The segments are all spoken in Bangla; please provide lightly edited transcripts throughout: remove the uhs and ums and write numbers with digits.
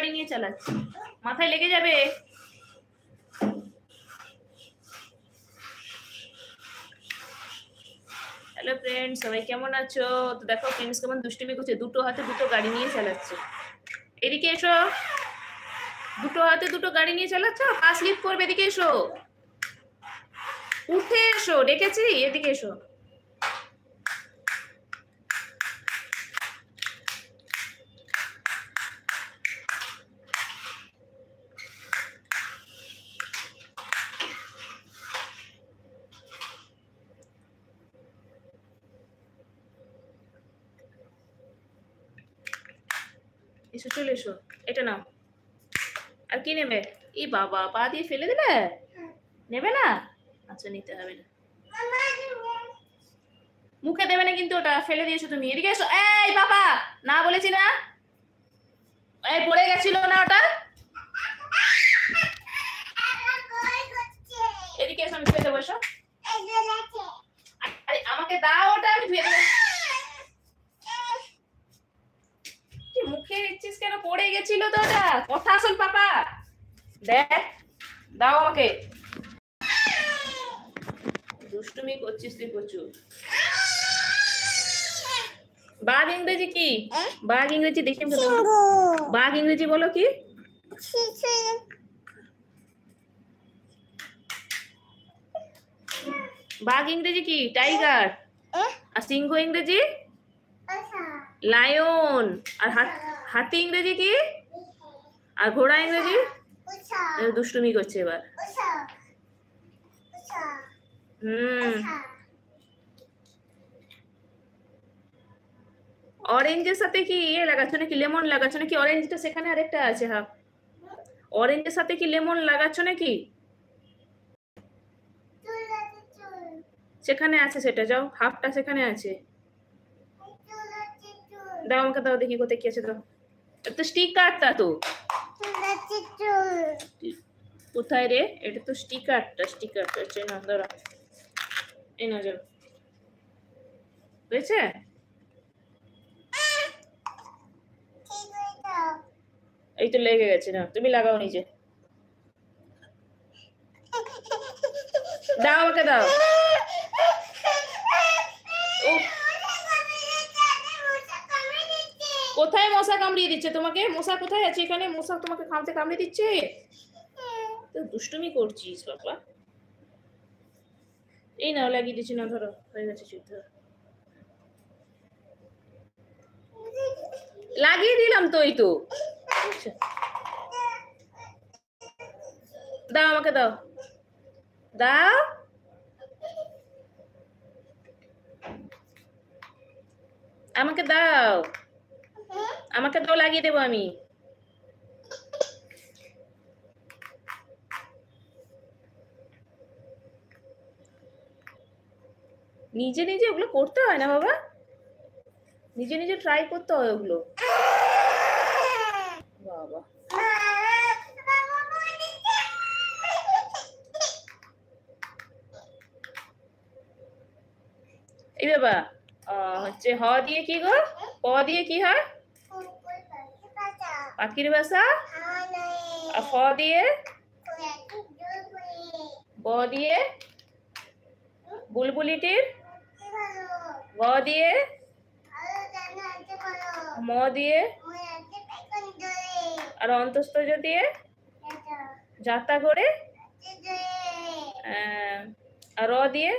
গাড়ি নিয়ে চালাচ্ছে, মাথায় লেগে যাবে। হ্যালো ফ্রেন্ড, সবাই কেমন আছো? তো দেখো প্রিন্স কেমন দুষ্টুমি করছে, দুটো হাতে দুটো গাড়ি নিয়ে চালাচ্ছে। এদিকে এসো, দুটো হাতে দুটো গাড়ি নিয়ে চালাচ্ছ, পা স্লিপ করবে। এদিকে এসো, উঠে এসো, ডেকেছি, এদিকে এসো। এসো, চলে এসো, এটা নাও। আর কি নেবে? এই বাবা, পা দিয়ে ফেলে দিলে, নেবে না? আচ্ছা, নিতে হবে না, মুখে দেবে না কিন্তু, ওটা ফেলে দিয়েছো তুমি। এদিকে এসো। এই বাবা, না বলেছি না? এই পড়ে গেছিল না ওটা? এদিকে এসো, আমি ধুয়ে দেবো। এসো, আরে আমাকে দাও ওটা, আমি ধুয়ে দেবো। মুখে দিচ্ছিস কেন? পড়ে গেছিল তো ওটা। কথা আসল পাপা, দেখ, দাও আমাকে। দুষ্টুমি করছিস তুই প্রচুর। বাঘ ইংরেজি কি? বাঘ ইংরেজি দেখে বাঘ ইংরেজি বলো কি? বাঘ ইংরেজি কি? টাইগার। আর সিংহ ইংরেজি লায়ন। আর হাতি ইংরেজি কি? আর ঘোড়া ইংরেজি? দুষ্টুমি করছে এবার। অরেঞ্জের সাথে কি ইয়ে লাগাচ্ছ নাকি? লেমন লাগাচ্ছ নাকি? অরেঞ্জটা সেখানে আরেকটা আছে হাফ। অরেঞ্জের সাথে কি লেমন লাগাচ্ছ নাকি? সেখানে আছে, সেটা যাও, হাফটা সেখানে আছে। দাও আমাকে, দাও দেখি কোথায় কি আছে। দাও, তো স্টিকারটা তো কোথায় রে? এটা তো স্টিকারটা হচ্ছে না। ধরো, এই না, যাও, হয়েছে? এই তো লেগে গেছে না, তুমি লাগাও নিজে। দাও আমাকে, দাও। কোথায় মশা কামড়িয়ে দিচ্ছে তোমাকে? মশা কোথায় আছে? এখানে মশা তোমাকে কামড়ে দিচ্ছে? তো দুষ্টুমি করছিস বাবা। এই নাও, লাগিয়ে দিচ্ছি না, ধরো, হয়ে গেছে, চুপ, ধরো। লাগিয়ে দিলাম তো, এই তো। দাও আমাকে, দাও, দাও আমাকে, দাও আমাকে, দাও, লাগিয়ে দেবো আমি। নিজে নিজে ওগুলো করতে হয় না বাবা, নিজে নিজে ট্রাই করতে হয় ওগুলো। বাবা, এই বাবা, হচ্ছে হ দিয়ে কি গো? প দিয়ে কি হয়? পাখির বাসা। আর ফ দিয়ে? ব দিয়ে? বুলবুলিটির? গ দিয়ে? ম দিয়ে? আর অন্তঃস্থ দিয়ে? যাতা করে? আর র দিয়ে?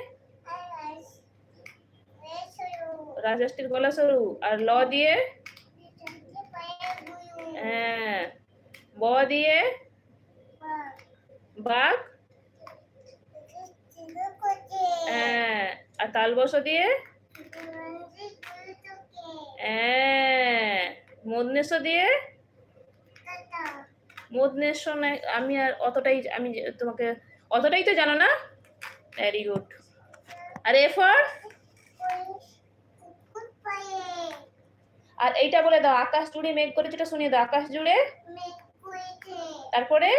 রাজষ্ঠীর গলা সরু। আর ল দিয়ে? ব দিয়ে? বাঘ। আর তালবস দিয়ে? মূর্ধন্য ষ দিয়ে? মূর্ধন্য ষ আমি আর অতটাই, আমি তোমাকে অতটাই তো জানো না। Very good. আর এ ফর? আর এইটা বলে দাও, আকাশ জুড়ে মেঘ করেছে, এটা শুনিয়ে দাও। আকাশ জুড়ে? তারপরে?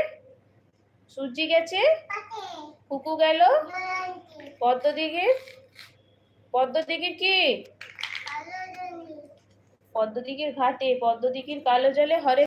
সূর্যি গেছে? কুকু গেল? পদ্মদিঘির? পদ্মদিঘির কি? পদ্মদিঘির ঘাটে, পদ্মদিঘির কালো জলে হরে